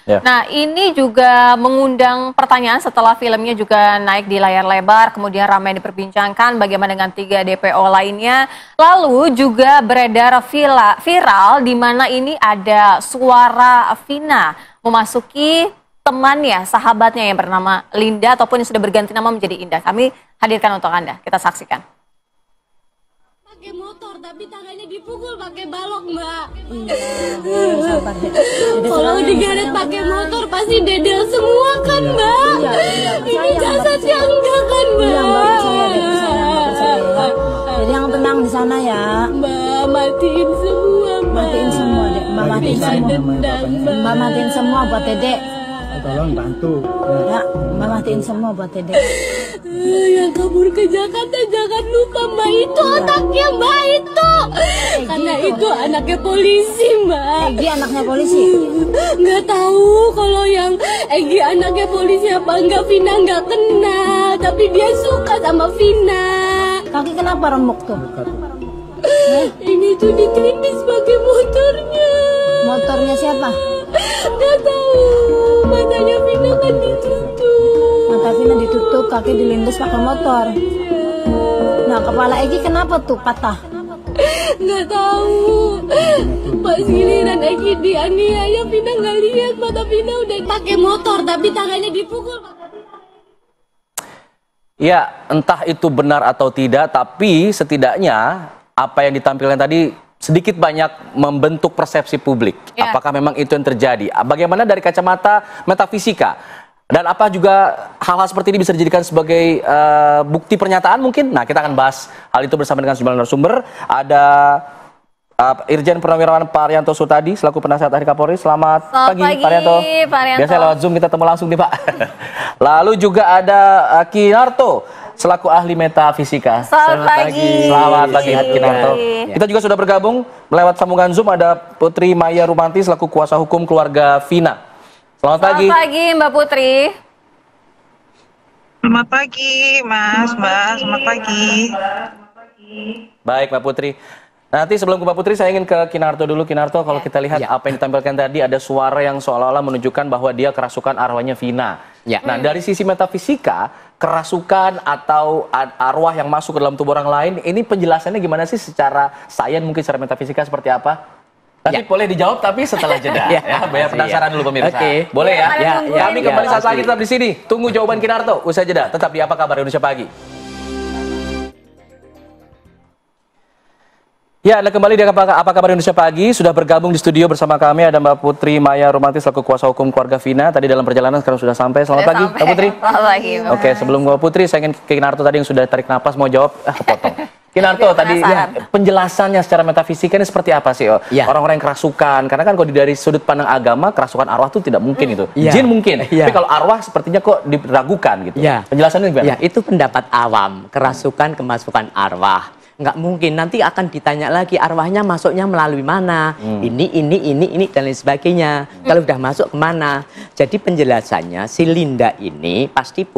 Ya. Nah, ini juga mengundang pertanyaan setelah filmnya juga naik di layar lebar, kemudian ramai diperbincangkan bagaimana dengan 3 DPO lainnya. Lalu juga beredar viral di mana ini ada suara Vina memasuki temannya, sahabatnya yang bernama Linda ataupun yang sudah berganti nama menjadi Indah. Kami hadirkan untuk Anda, kita saksikan. Pakai motor tapi tangannya dipukul pakai balok, Mbak. Kalau digeret pakai motor pasti dedel semua kan, Mbak. Ini jasadnya enggak kan, Mbak. Jadi yang tenang di sana ya. Mbak, matiin semua, Mbak. Matiin semua, Dek. Mbak matiin semua. Mbak matiin semua buat Dedek. Tolong bantu. Ya, Mbak matiin semua buat Dedek. Yang kabur ke Jakarta jangan lupa, Mbak, itu otaknya, Mbak, itu. Karena itu anaknya polisi, Mbak. Egi anaknya polisi. Nggak tahu kalau yang Egi anaknya polisi apa enggak, Vina nggak kenal, tapi dia suka sama Vina. Kaki kenapa remuk tuh? Ini tuh ditindis pakai motornya. Motornya siapa? Nggak tahu, matanya Vina kan ditutup. Mata Vina ditutup, kaki dilindas pakai motor. Nah, kepala Egi kenapa tuh patah? Nggak tahu. Pas giliran Egi dianiaya, Vina nggak lihat, mata Vina udah pakai motor tapi tangannya dipukul. Ya, entah itu benar atau tidak, tapi setidaknya apa yang ditampilkan tadi sedikit banyak membentuk persepsi publik. Ya. Apakah memang itu yang terjadi? Bagaimana dari kacamata metafisika? Dan apa juga hal-hal seperti ini bisa dijadikan sebagai bukti pernyataan mungkin? Nah, kita akan bahas hal itu bersama dengan sejumlah narasumber. Ada Irjen Purnawirawan Pak Arianto Sutadi selaku penasihat ahli Kapolri. Selamat pagi, Pak Arianto. Biasanya lewat Zoom kita temu langsung nih, Pak. Lalu juga ada Kinarto selaku ahli metafisika. Selamat pagi. Selamat pagi, Kinarto. Kita juga sudah bergabung lewat sambungan Zoom ada Putri Maya Rumanti selaku kuasa hukum keluarga Vina. Selamat pagi. Selamat pagi, Mbak Putri. Selamat pagi, Mas, Mbak. Selamat pagi. Baik, Mbak Putri. Nanti sebelum ke Mbak Putri, saya ingin ke Kinarto dulu. Kinarto, kalau kita lihat apa yang ditampilkan tadi, ada suara yang seolah-olah menunjukkan bahwa dia kerasukan arwahnya Vina. Nah, dari sisi metafisika, kerasukan atau arwah yang masuk ke dalam tubuh orang lain, ini penjelasannya gimana sih secara sains, mungkin secara metafisika seperti apa? Tapi boleh dijawab tapi setelah jeda. Ya, banyak penasaran dulu pemirsa. Boleh ya? Kami kembali saat lagi tetap di sini. Tunggu jawaban Kinarto. Usai jeda, tetap di Apa Kabar Indonesia Pagi. Ya, Anda kembali di Apa Kabar Indonesia Pagi. Sudah bergabung di studio bersama kami ada Mbak Putri Maya Rumanti selaku kuasa hukum keluarga Vina. Tadi dalam perjalanan sekarang sudah sampai. Selamat pagi, Mbak Putri. Selamat pagi, Mbak. Oke, sebelum Mbak Putri, saya ingin ke Kinarto tadi yang sudah tarik napas mau jawab, kepotong. Kinarto tadi penjelasannya secara metafisika ini seperti apa sih? Orang-orang yang kerasukan, karena kan kalau dari sudut pandang agama kerasukan arwah itu tidak mungkin itu. Jin mungkin, tapi kalau arwah sepertinya kok diragukan gitu. Penjelasannya gimana? Ya, itu pendapat awam, kerasukan kemasukan arwah. Nggak mungkin, nanti akan ditanya lagi arwahnya masuknya melalui mana, ini, dan lain sebagainya. Kalau udah masuk kemana? Jadi penjelasannya, si Linda ini pasti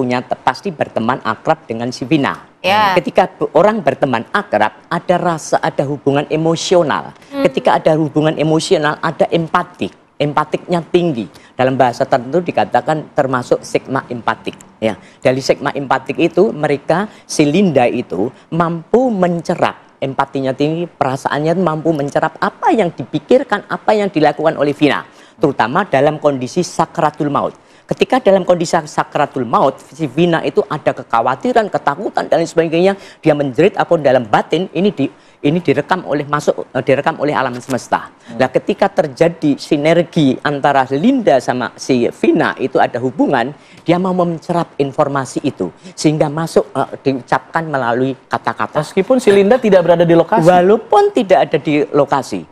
berteman akrab dengan si Vina. Ketika orang berteman akrab, ada rasa, ada hubungan emosional. Ketika ada hubungan emosional, ada empatiknya tinggi. Dalam bahasa tertentu dikatakan termasuk sigma empatik. Ya, dari sigma empatik itu mereka, si Linda itu mampu mencerap, empatinya tinggi, perasaannya mampu mencerap apa yang dipikirkan, apa yang dilakukan oleh Vina, terutama dalam kondisi sakratul maut. Ketika dalam kondisi sakratul maut, si Vina itu ada kekhawatiran, ketakutan dan lain sebagainya, dia menjerit apa dalam batin, ini direkam oleh alam semesta. Nah, ketika terjadi sinergi antara Linda sama si Vina itu ada hubungan, dia mau mencerap informasi itu sehingga masuk diucapkan melalui kata-kata. Meskipun si Linda tidak berada di lokasi. Walaupun tidak ada di lokasi,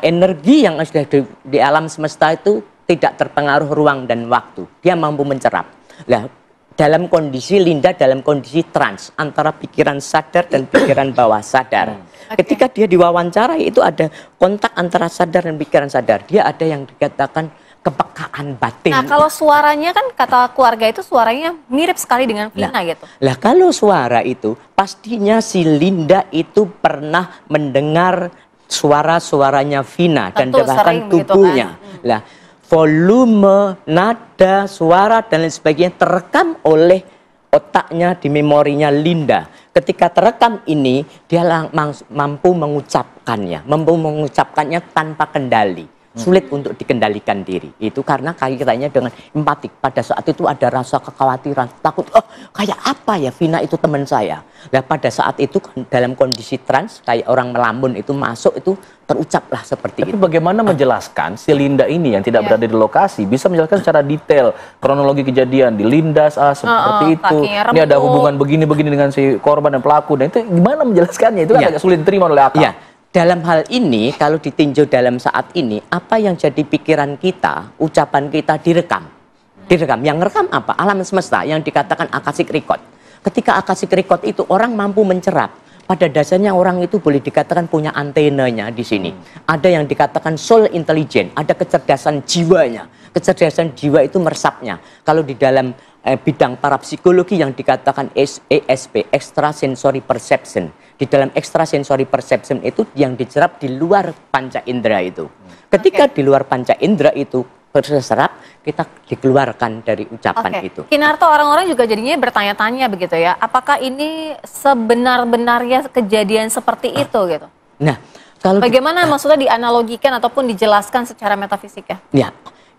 energi yang sudah di alam semesta itu tidak terpengaruh ruang dan waktu. Dia mampu mencerap. Nah, dalam kondisi Linda dalam kondisi trans antara pikiran sadar dan pikiran bawah sadar. Ketika dia diwawancarai itu ada kontak antara sadar dan pikiran sadar. Dia ada yang dikatakan kepekaan batin. Nah, kalau suaranya kan kata keluarga itu suaranya mirip sekali dengan Vina gitu. Lah kalau suara itu pastinya si Linda itu pernah mendengar suara-suaranya Vina dan bahkan tubuhnya. Lah volume, nada, suara, dan lain sebagainya terekam oleh otaknya di memorinya Linda. Ketika terekam ini, dia mampu mengucapkannya tanpa kendali. Sulit untuk dikendalikan diri. Itu karena kaitannya dengan empatik. Pada saat itu ada rasa kekhawatiran, takut, oh kayak apa ya Vina itu teman saya. Nah pada saat itu dalam kondisi trans, kayak orang melamun itu masuk itu terucaplah seperti itu. Tapi bagaimana menjelaskan si Linda ini yang tidak berada di lokasi bisa menjelaskan secara detail kronologi kejadian di Linda seperti itu. Ini ada hubungan begini-begini dengan si korban dan pelaku. Dan itu gimana menjelaskannya? Itu kan agak sulit diterima oleh akal. Ya. Dalam hal ini, kalau ditinjau dalam saat ini, apa yang jadi pikiran kita, ucapan kita direkam. Direkam. Yang rekam apa? Alam semesta yang dikatakan akashic record. Ketika akashic record itu orang mampu mencerap. Pada dasarnya orang itu boleh dikatakan punya antenanya di sini. Ada yang dikatakan soul intelligence, ada kecerdasan jiwanya. Kecerdasan jiwa itu meresapnya. Kalau di dalam bidang parapsikologi yang dikatakan ESP, extrasensory perception. Di dalam extrasensory perception itu yang diserap di luar panca indera itu. Ketika di luar panca indera itu terserap, kita dikeluarkan dari ucapan itu. Kinarto, orang-orang juga jadinya bertanya-tanya begitu ya, apakah ini sebenar-benarnya kejadian seperti itu gitu? Nah, kalau bagaimana maksudnya dianalogikan ataupun dijelaskan secara metafisika? Ya,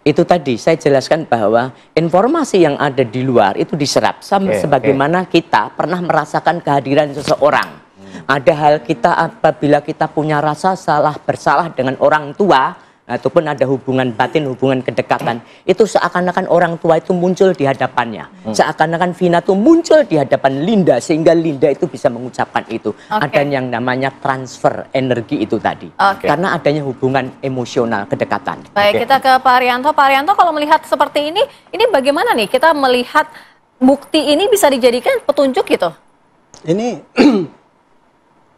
itu tadi saya jelaskan bahwa informasi yang ada di luar itu diserap sebagaimana kita pernah merasakan kehadiran seseorang. Ada hal kita apabila kita punya rasa bersalah dengan orang tua ataupun ada hubungan batin, hubungan kedekatan, itu seakan-akan orang tua itu muncul di hadapannya. Seakan-akan Vina itu muncul di hadapan Linda sehingga Linda itu bisa mengucapkan itu. Ada yang namanya transfer energi itu tadi. Karena adanya hubungan emosional kedekatan. Baik, kita ke Pak Arianto. Pak Arianto, kalau melihat seperti ini bagaimana nih kita melihat bukti ini bisa dijadikan petunjuk gitu? Ini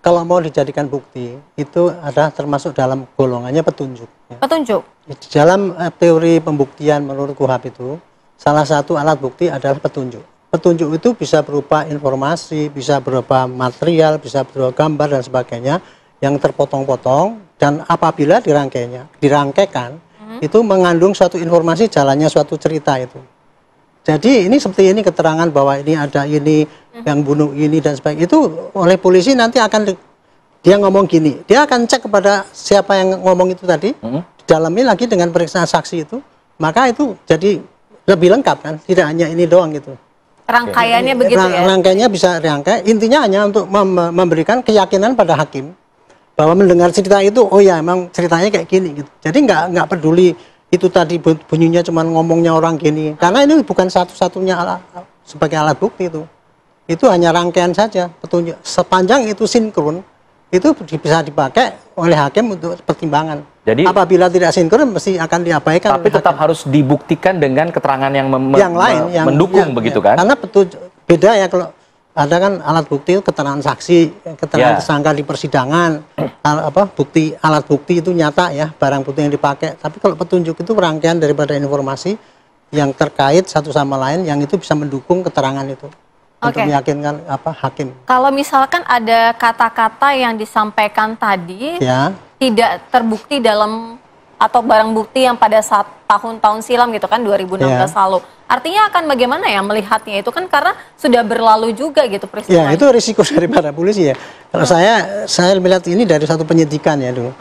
kalau mau dijadikan bukti, itu adalah termasuk dalam golongannya petunjuk. Ya. Petunjuk? Di dalam teori pembuktian menurut KUHP itu, salah satu alat bukti adalah petunjuk. Petunjuk itu bisa berupa informasi, bisa berupa material, bisa berupa gambar dan sebagainya, yang terpotong-potong, dan apabila dirangkaikan, itu mengandung suatu informasi jalannya suatu cerita itu. Jadi ini seperti ini keterangan bahwa ini ada ini yang bunuh ini dan sebagainya, itu oleh polisi nanti akan dia ngomong gini, dia akan cek kepada siapa yang ngomong itu tadi, didalami lagi dengan periksaan saksi itu, maka itu jadi lebih lengkap kan, tidak hanya ini doang gitu. Rangkaiannya begitu ya? Rangkaiannya bisa rangkai, intinya hanya untuk memberikan keyakinan pada hakim bahwa mendengar cerita itu, oh ya emang ceritanya kayak gini gitu. Jadi nggak peduli itu tadi bunyinya cuma ngomongnya orang gini, karena ini bukan satu-satunya sebagai alat bukti itu hanya rangkaian saja petunjuk. Sepanjang itu sinkron, itu bisa dipakai oleh hakim untuk pertimbangan. Jadi apabila tidak sinkron mesti akan diabaikan. Tapi tetap harus dibuktikan dengan keterangan yang lain yang mendukung begitu kan? Karena petunjuk beda ya, kalau ada kan alat bukti keterangan saksi, keterangan tersangka di persidangan, bukti alat bukti itu nyata ya, barang bukti yang dipakai. Tapi kalau petunjuk itu rangkaian daripada informasi yang terkait satu sama lain, yang itu bisa mendukung keterangan itu untuk meyakinkan hakim. Kalau misalkan ada kata-kata yang disampaikan tadi tidak terbukti dalam atau barang bukti yang pada saat tahun-tahun silam gitu kan 2016 lalu. Artinya akan bagaimana ya melihatnya itu kan karena sudah berlalu juga gitu peristiwa. Ya, itu risiko dari para polisi ya. Kalau saya melihat ini dari satu penyidikan ya dulu.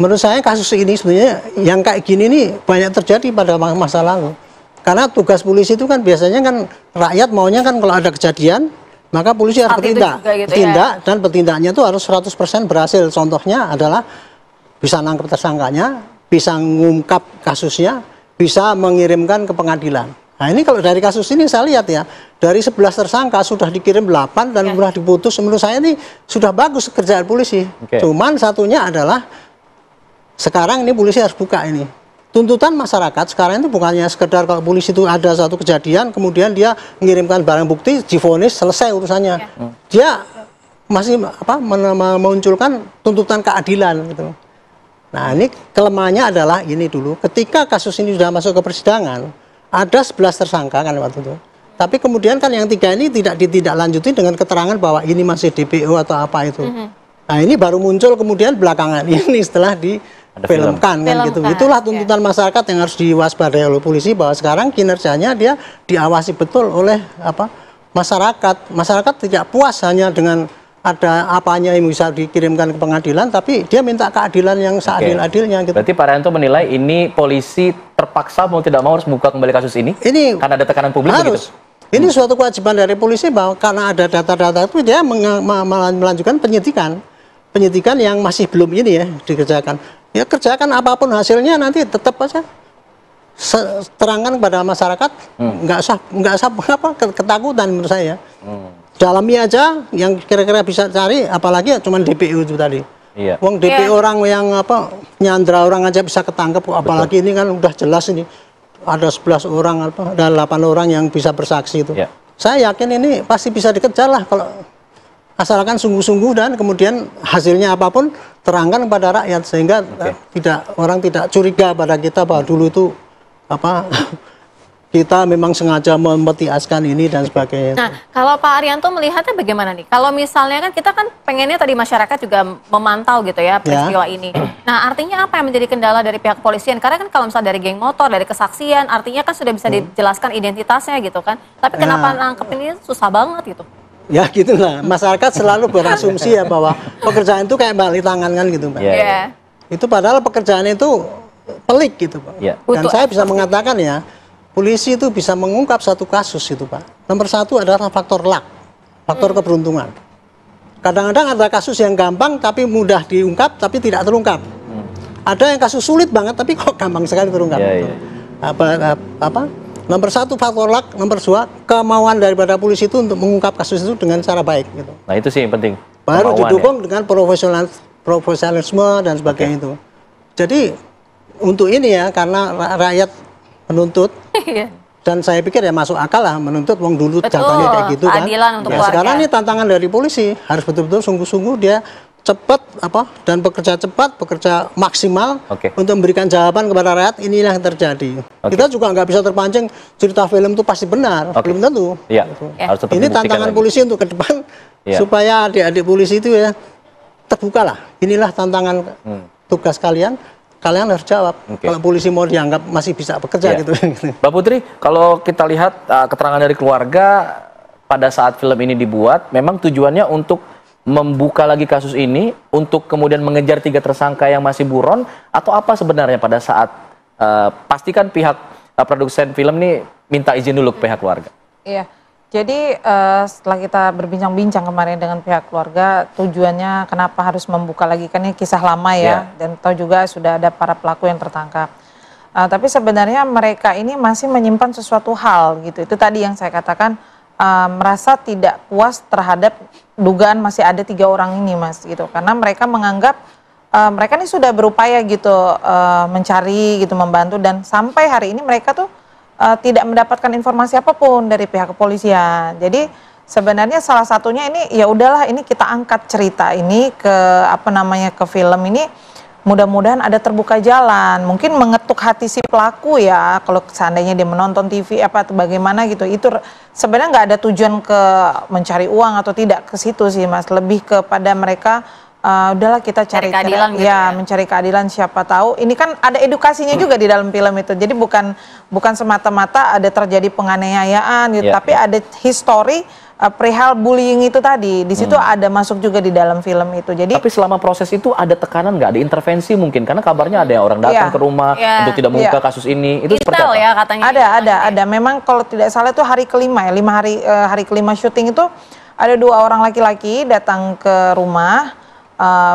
Menurut saya kasus ini sebenarnya yang kayak gini nih banyak terjadi pada masa lalu. Karena tugas polisi itu kan biasanya kan rakyat maunya kan kalau ada kejadian maka polisi harus bertindak. Dan bertindaknya itu harus 100% berhasil. Contohnya adalah bisa nangkep tersangkanya, bisa mengungkap kasusnya, bisa mengirimkan ke pengadilan. Nah ini kalau dari kasus ini saya lihat ya, dari 11 tersangka sudah dikirim 8 dan sudah diputus. Menurut saya ini sudah bagus kerjaan polisi. Cuman satunya adalah sekarang ini polisi harus buka ini. Tuntutan masyarakat sekarang itu bukannya sekedar kalau polisi itu ada satu kejadian, kemudian dia mengirimkan barang bukti, divonis, selesai urusannya. Dia masih memunculkan tuntutan keadilan gitu. Nah ini kelemahannya adalah ini dulu, ketika kasus ini sudah masuk ke persidangan, ada 11 tersangka kan waktu itu. Tapi kemudian kan yang 3 ini tidak ditindaklanjuti dengan keterangan bahwa ini masih DPO atau apa itu. Nah ini baru muncul kemudian belakangan ini setelah filmkan kan gitu. Itulah tuntutan masyarakat yang harus diwaspadai oleh polisi, bahwa sekarang kinerjanya dia diawasi betul oleh masyarakat. Masyarakat tidak puas hanya dengan ada apanya yang bisa dikirimkan ke pengadilan, tapi dia minta keadilan yang seadil-adilnya gitu. Berarti Pak Arianto menilai ini polisi terpaksa mau tidak mau harus membuka kembali kasus ini? Karena ada tekanan publik harus. Begitu? Ini suatu kewajiban dari polisi, bahwa karena ada data-data itu dia melanjutkan penyidikan yang masih belum ini ya dikerjakan. Ya kerjakan apapun hasilnya, nanti tetap aja terangkan kepada masyarakat, nggak usah ketakutan menurut saya. Dalami aja yang kira-kira bisa cari, apalagi cuma DPO itu tadi. Iya. Wong DPO orang yang nyandra orang aja bisa ketangkep, apalagi ini kan udah jelas ini ada 11 orang ada 8 orang yang bisa bersaksi itu. Saya yakin ini pasti bisa dikejar lah kalau asalkan sungguh-sungguh, dan kemudian hasilnya apapun terangkan kepada rakyat, sehingga orang tidak curiga pada kita bahwa dulu itu kita memang sengaja memetiaskan ini dan sebagainya. Nah, kalau Pak Arianto melihatnya bagaimana nih? Kalau misalnya kan kita kan pengennya tadi masyarakat juga memantau gitu ya peristiwa ini. Nah, artinya apa yang menjadi kendala dari pihak kepolisian? Karena kan kalau misalnya dari geng motor, dari kesaksian, artinya kan sudah bisa dijelaskan identitasnya gitu kan. Tapi kenapa nangkep ini susah banget gitu? Ya gitulah, masyarakat selalu berasumsi ya bahwa pekerjaan itu kayak balik tangan kan gitu, Mbak. Itu padahal pekerjaan itu pelik gitu, Pak. Dan saya bisa mengatakan ya, polisi itu bisa mengungkap satu kasus itu, Pak. Nomor satu adalah faktor luck, faktor keberuntungan. Kadang-kadang ada kasus yang gampang tapi mudah diungkap tapi tidak terungkap. Ada yang kasus sulit banget tapi kok gampang sekali terungkap. Nomor satu faktor luck, nomor dua kemauan daripada polisi itu untuk mengungkap kasus itu dengan cara baik. Gitu. Nah itu sih yang penting. Baru didukung dengan profesionalisme dan sebagainya itu. Jadi untuk ini ya, karena rakyat menuntut, dan saya pikir ya masuk akal lah menuntut, wong dulu jatuhnya kayak gitu kan. Sekarang ini tantangan dari polisi, harus betul-betul sungguh-sungguh dia cepat dan bekerja cepat, bekerja maksimal untuk memberikan jawaban kepada rakyat. Inilah yang terjadi. Kita juga nggak bisa terpancing cerita film itu pasti benar, belum tentu. Harus tetap ini tantangan polisi untuk ke depan supaya adik-adik polisi itu ya terbuka lah. Inilah tantangan tugas kalian. Kalian harus jawab. Kalau polisi mau dianggap masih bisa bekerja gitu. Mbak Putri, kalau kita lihat keterangan dari keluarga pada saat film ini dibuat, memang tujuannya untuk membuka lagi kasus ini, untuk kemudian mengejar 3 tersangka yang masih buron, atau apa sebenarnya pada saat pastikan pihak produsen film ini minta izin dulu ke pihak keluarga? Iya, jadi setelah kita berbincang-bincang kemarin dengan pihak keluarga, tujuannya kenapa harus membuka lagi, kan ini kisah lama ya, dan tahu juga sudah ada para pelaku yang tertangkap. Tapi sebenarnya mereka ini masih menyimpan sesuatu hal gitu. Itu tadi yang saya katakan, merasa tidak puas terhadap dugaan masih ada 3 orang ini, Mas, gitu. Karena mereka menganggap mereka ini sudah berupaya gitu mencari gitu, membantu, dan sampai hari ini mereka tuh tidak mendapatkan informasi apapun dari pihak kepolisian. Jadi sebenarnya salah satunya ini ya udahlah, ini kita angkat cerita ini ke ke film ini, mudah-mudahan ada terbuka jalan, mungkin mengetuk hati si pelaku ya, kalau seandainya dia menonton TV atau bagaimana gitu. Itu sebenarnya nggak ada tujuan ke mencari uang atau tidak ke situ sih, Mas, lebih kepada mereka udahlah kita cari keadilan gitu ya, mencari keadilan. Siapa tahu ini kan ada edukasinya juga di dalam film itu, jadi bukan semata-mata ada terjadi penganiayaan gitu, tapi ada histori perihal bullying itu tadi di situ ada masuk juga di dalam film itu. Jadi tapi selama proses itu ada tekanan nggak, ada intervensi mungkin, karena kabarnya ada orang datang ke rumah untuk tidak membuka kasus ini, itu seperti apa? Ya, katanya ada. Memang kalau tidak salah itu hari kelima ya, 5 hari kelima syuting itu ada 2 orang laki-laki datang ke rumah.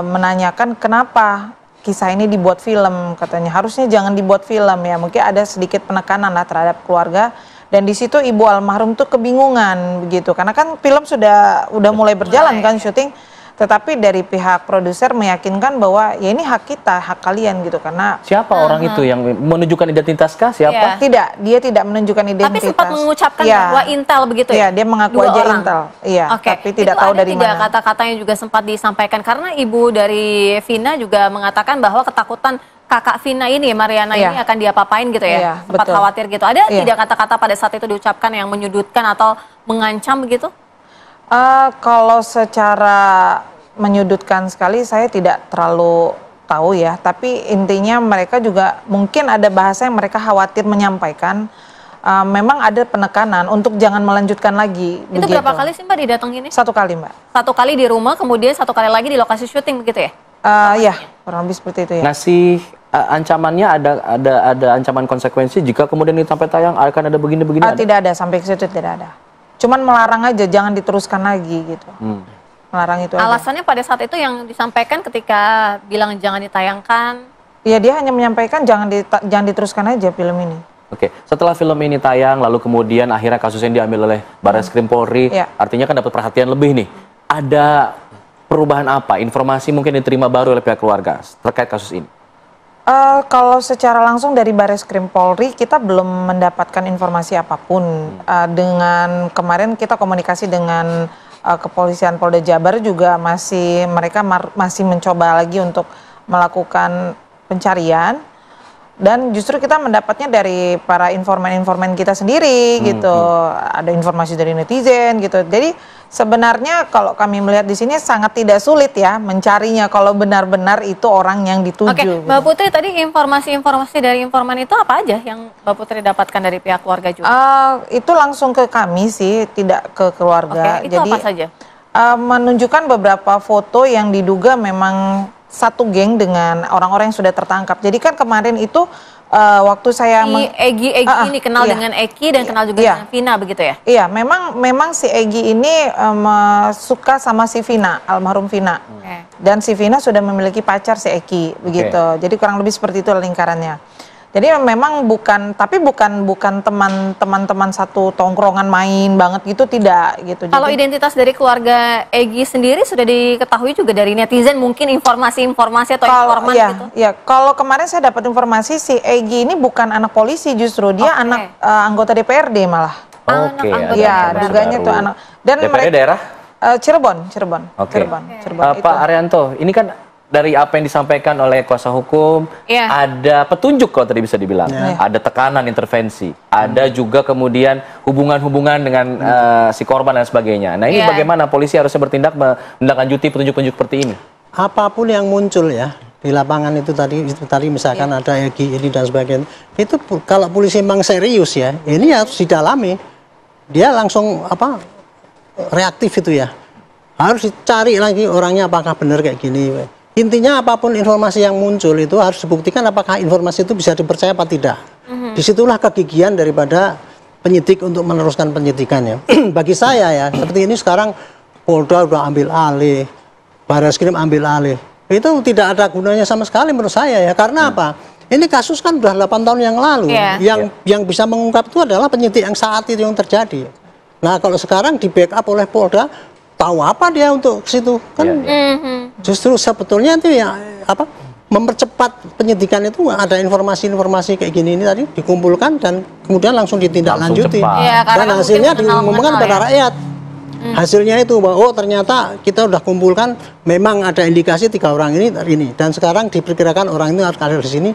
Menanyakan kenapa kisah ini dibuat film, katanya harusnya jangan dibuat film ya, mungkin ada sedikit penekanan lah terhadap keluarga, dan di situ ibu almarhum tuh kebingungan begitu, karena kan film sudah mulai berjalan kan syuting, tetapi dari pihak produser meyakinkan bahwa ya ini hak kita, hak kalian gitu, karena siapa orang itu yang menunjukkan identitaskah, siapa? Tidak, dia tidak menunjukkan identitas. Tapi sempat mengucapkan bahwa Intel begitu ya? Iya, dia mengaku aja orang. Intel. Iya, tapi tidak tahu dari mana. Kata-katanya juga sempat disampaikan karena ibu dari Vina juga mengatakan bahwa ketakutan kakak Vina ini, Mariana ini akan diapa-apain gitu ya? Sempat khawatir gitu. Ada tidak kata-kata pada saat itu diucapkan yang menyudutkan atau mengancam begitu? Kalau secara menyudutkan sekali saya tidak terlalu tahu ya, tapi intinya mereka juga mungkin ada bahasa yang mereka khawatir menyampaikan. Memang ada penekanan untuk jangan melanjutkan lagi. Itu begitu. Berapa kali sih Mbak didatengin? 1 kali Mbak. 1 kali di rumah, kemudian 1 kali lagi di lokasi syuting begitu ya? Ya, kurang lebih seperti itu ya. Ngasih ancamannya ada ancaman konsekuensi jika kemudian ini sampai tayang akan ada begini-begini? Tidak ada, sampai ke situ tidak ada. Cuman melarang aja, jangan diteruskan lagi gitu. Melarang itu alasannya aja. Pada saat itu yang disampaikan ketika bilang jangan ditayangkan? Ya dia hanya menyampaikan jangan diteruskan aja film ini. Oke, setelah film ini tayang, lalu kemudian akhirnya kasus ini diambil oleh Barreskrim Polri, artinya kan dapat perhatian lebih nih. Ada perubahan apa? Informasi mungkin diterima baru oleh pihak keluarga terkait kasus ini? Kalau secara langsung dari Barreskrim Polri, kita belum mendapatkan informasi apapun. Dengan kemarin kita komunikasi dengan Kepolisian Polda Jabar juga mereka masih mencoba lagi untuk melakukan pencarian. Dan justru kita mendapatnya dari para informan-informan kita sendiri gitu. Ada informasi dari netizen gitu. Jadi sebenarnya kalau kami melihat di sini sangat tidak sulit ya mencarinya kalau benar-benar itu orang yang dituju. Oke, Mbak Putri tadi informasi-informasi dari informan itu apa aja yang Mbak Putri dapatkan dari pihak keluarga juga? Itu langsung ke kami sih, tidak ke keluarga. Oke, itu jadi apa saja? Menunjukkan beberapa foto yang diduga memang satu geng dengan orang-orang yang sudah tertangkap. Jadi kan kemarin itu waktu saya Egy ini kenal dengan Eki dan kenal juga dengan Vina begitu ya? Iya, memang si Egy ini suka sama si Vina, almarhum Vina. Dan si Vina sudah memiliki pacar si Eki begitu. Jadi kurang lebih seperti itu lingkarannya. Jadi memang bukan teman-teman satu tongkrongan main banget gitu, tidak gitu. Kalau identitas dari keluarga Egy sendiri sudah diketahui juga dari netizen, mungkin informasi-informasi atau informan gitu? Iya, kalau kemarin saya dapat informasi si Egy ini bukan anak polisi, justru dia anak anggota DPRD malah. Oke. Iya, duganya tuh anak. Dan DPRD daerah? Cirebon. Oke. Pak Arianto, ini kan dari apa yang disampaikan oleh kuasa hukum, ada petunjuk kalau tadi bisa dibilang, ada tekanan intervensi, ada juga kemudian hubungan-hubungan dengan si korban dan sebagainya. Nah ini bagaimana polisi harusnya bertindak menindaklanjuti petunjuk-petunjuk seperti ini? Apapun yang muncul ya di lapangan itu tadi misalkan ada Egy ini dan sebagainya, itu kalau polisi memang serius ya, ini harus didalami. Dia langsung reaktif itu ya, harus dicari lagi orangnya apakah benar kayak gini. Intinya apapun informasi yang muncul itu harus dibuktikan apakah informasi itu bisa dipercaya apa tidak. Disitulah kegigihan daripada penyidik untuk meneruskan penyidikannya. Bagi saya ya, seperti ini sekarang Polda udah ambil alih, Barreskrim ambil alih. Itu tidak ada gunanya sama sekali menurut saya ya. Karena apa? Ini kasus kan udah 8 tahun yang lalu. Yang bisa mengungkap itu adalah penyidik yang saat itu yang terjadi. Nah kalau sekarang di backup oleh Polda, tahu apa dia untuk ke situ kan? Justru sebetulnya itu ya mempercepat penyidikan itu, ada informasi-informasi kayak gini ini tadi dikumpulkan dan kemudian langsung ditindaklanjuti dan hasilnya diumumkan kepada rakyat. Hasilnya itu bahwa ternyata kita udah kumpulkan memang ada indikasi 3 orang ini dan sekarang diperkirakan orang ini harus ada di sini.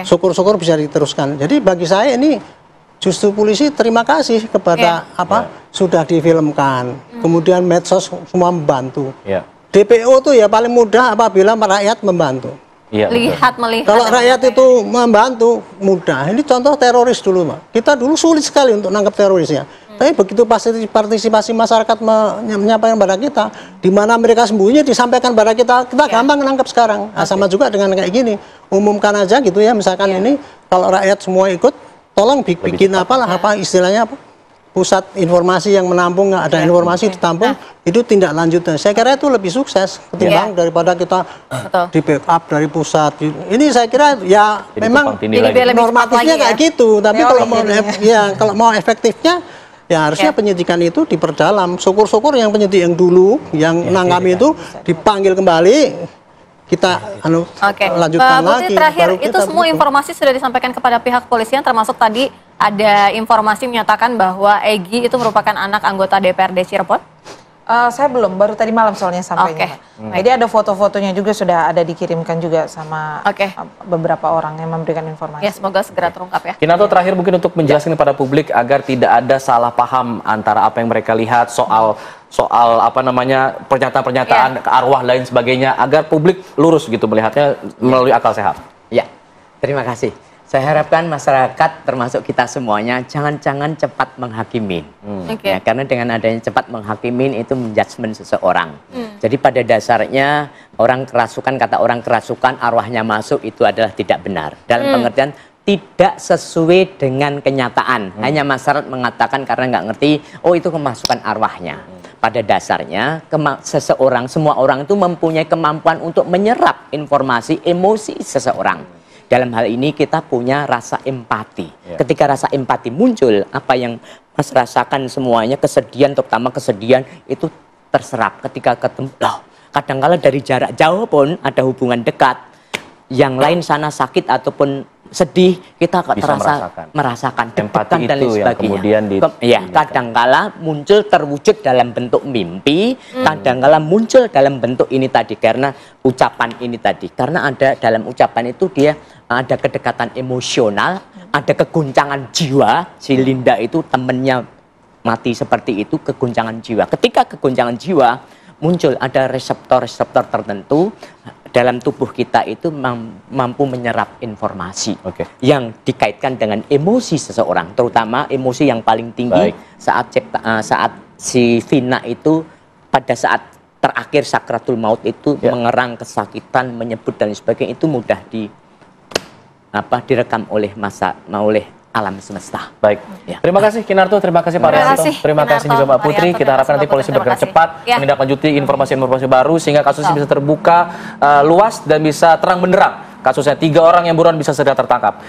Syukur-syukur bisa diteruskan. Jadi bagi saya ini justru polisi terima kasih kepada sudah difilmkan, kemudian medsos semua membantu. DPO tuh ya paling mudah apabila rakyat membantu. Melihat. Kalau rakyat itu membantu mudah. Ini contoh teroris dulu, Pak. Kita dulu sulit sekali untuk nangkap terorisnya. Tapi begitu partisipasi masyarakat menyampaikan pada kita, di mana mereka sembunyi disampaikan pada kita gampang menangkap sekarang. Nah, sama juga dengan kayak gini, umumkan aja gitu ya, misalkan ini kalau rakyat semua ikut, tolong bikin apa istilahnya pusat informasi yang menampung, ada informasi ditampung, itu tindak lanjutnya. Saya kira itu lebih sukses ketimbang daripada kita di backup dari pusat. Ini saya kira ya jadi memang normatifnya kayak gitu, tapi kalau mau efektifnya ya harusnya penyidikan itu diperdalam. Syukur-syukur yang penyidik yang dulu yang nangkap itu dipanggil kembali, kita lanjutkan lagi. Terakhir itu semua informasi sudah disampaikan kepada pihak kepolisian, termasuk tadi ada informasi menyatakan bahwa Egy itu merupakan anak anggota DPRD Cirebon? Saya belum, baru tadi malam soalnya sampainya. Jadi ada foto-fotonya juga sudah ada dikirimkan juga sama beberapa orang yang memberikan informasi. Ya, semoga segera terungkap ya. Kinarto, terakhir mungkin untuk menjelaskan kepada publik agar tidak ada salah paham antara apa yang mereka lihat soal soal apa namanya pernyataan-pernyataan ke arwah lain sebagainya agar publik lurus gitu melihatnya melalui akal sehat. Ya, terima kasih. Saya harapkan masyarakat termasuk kita semuanya jangan cepat menghakimi. Ya, karena dengan adanya cepat menghakimi itu menjudgment seseorang. Jadi pada dasarnya orang kerasukan, kata orang kerasukan arwahnya masuk itu adalah tidak benar. Dalam pengertian tidak sesuai dengan kenyataan. Hanya masyarakat mengatakan karena nggak ngerti, oh itu kemasukan arwahnya. Pada dasarnya seseorang, semua orang itu mempunyai kemampuan untuk menyerap informasi, emosi seseorang. Dalam hal ini kita punya rasa empati. Ketika rasa empati muncul, apa yang Mas rasakan semuanya, kesedihan, terutama kesedihan itu terserap ketika ketemu. Loh, kadang-kala dari jarak jauh pun ada hubungan dekat. Yang lain sana sakit ataupun sedih, kita terasa merasakan empati dan lain sebagainya. Kadang-kala muncul terwujud dalam bentuk mimpi, kadang-kala muncul dalam bentuk ini tadi karena ucapan ini tadi. Karena ada dalam ucapan itu dia ada kedekatan emosional, ada keguncangan jiwa. Si Linda itu temennya mati seperti itu, keguncangan jiwa. Ketika keguncangan jiwa muncul ada reseptor-reseptor tertentu dalam tubuh kita itu mampu menyerap informasi yang dikaitkan dengan emosi seseorang, terutama emosi yang paling tinggi saat si Vina itu pada saat terakhir sakratul maut itu mengerang kesakitan, menyebut dan sebagainya, itu mudah direkam oleh alam semesta. Baik. Terima kasih Kinarto, terima kasih Pak Rianto, terima kasih juga Mbak Putri. Kita harapkan nanti polisi bergerak cepat menindaklanjuti informasi-informasi baru sehingga kasusnya bisa terbuka luas dan bisa terang benderang. Kasusnya 3 orang yang buruan bisa segera tertangkap.